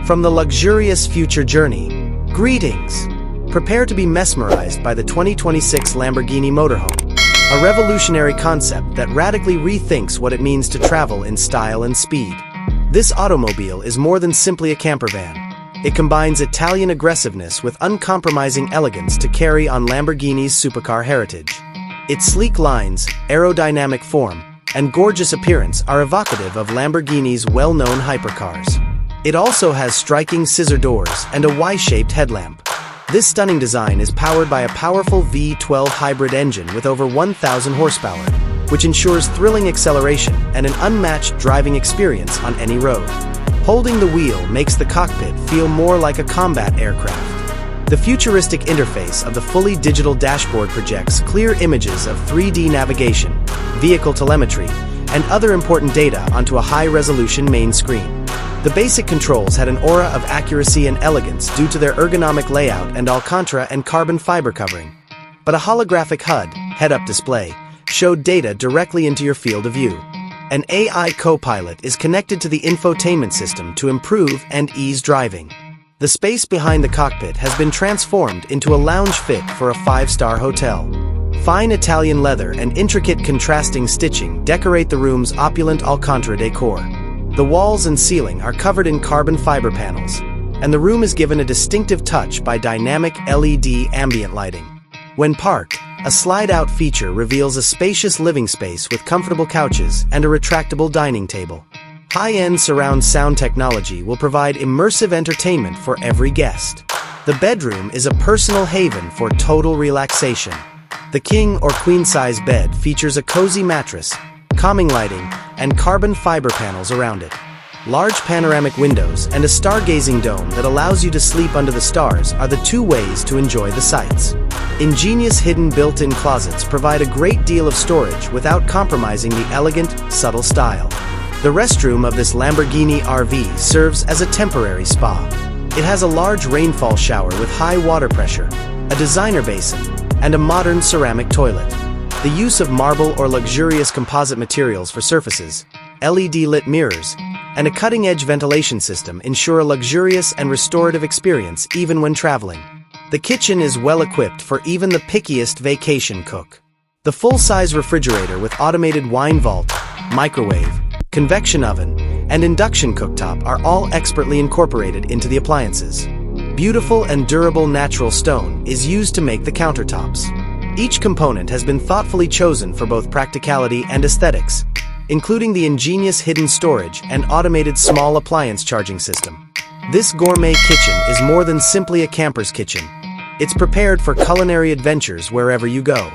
From the luxurious future journey, greetings! Prepare to be mesmerized by the 2026 Lamborghini Motorhome, a revolutionary concept that radically rethinks what it means to travel in style and speed. This automobile is more than simply a campervan. It combines Italian aggressiveness with uncompromising elegance to carry on Lamborghini's supercar heritage. Its sleek lines, aerodynamic form, and gorgeous appearance are evocative of Lamborghini's well-known hypercars. It also has striking scissor doors and a Y-shaped headlamp. This stunning design is powered by a powerful V12 hybrid engine with over 1,000 horsepower, which ensures thrilling acceleration and an unmatched driving experience on any road. Holding the wheel makes the cockpit feel more like a combat aircraft. The futuristic interface of the fully digital dashboard projects clear images of 3D navigation, vehicle telemetry, and other important data onto a high-resolution main screen. The basic controls had an aura of accuracy and elegance due to their ergonomic layout and Alcantara and carbon fiber covering. But a holographic HUD, head-up display, showed data directly into your field of view. An AI co-pilot is connected to the infotainment system to improve and ease driving. The space behind the cockpit has been transformed into a lounge fit for a 5-star hotel. Fine Italian leather and intricate contrasting stitching decorate the room's opulent Alcantara decor. The walls and ceiling are covered in carbon fiber panels, and the room is given a distinctive touch by dynamic LED ambient lighting. When parked, a slide-out feature reveals a spacious living space with comfortable couches and a retractable dining table. High-end surround sound technology will provide immersive entertainment for every guest. The bedroom is a personal haven for total relaxation. The king or queen-size bed features a cozy mattress, calming lighting, and carbon fiber panels around it. Large panoramic windows and a stargazing dome that allows you to sleep under the stars are the two ways to enjoy the sights. Ingenious hidden built-in closets provide a great deal of storage without compromising the elegant, subtle style. The restroom of this Lamborghini RV serves as a temporary spa. It has a large rainfall shower with high water pressure, a designer basin, and a modern ceramic toilet. The use of marble or luxurious composite materials for surfaces, LED-lit mirrors, and a cutting-edge ventilation system ensure a luxurious and restorative experience even when traveling. The kitchen is well-equipped for even the pickiest vacation cook. The full-size refrigerator with automated wine vault, microwave, convection oven, and induction cooktop are all expertly incorporated into the appliances. Beautiful and durable natural stone is used to make the countertops. Each component has been thoughtfully chosen for both practicality and aesthetics, including the ingenious hidden storage and automated small appliance charging system. This gourmet kitchen is more than simply a camper's kitchen. It's prepared for culinary adventures wherever you go.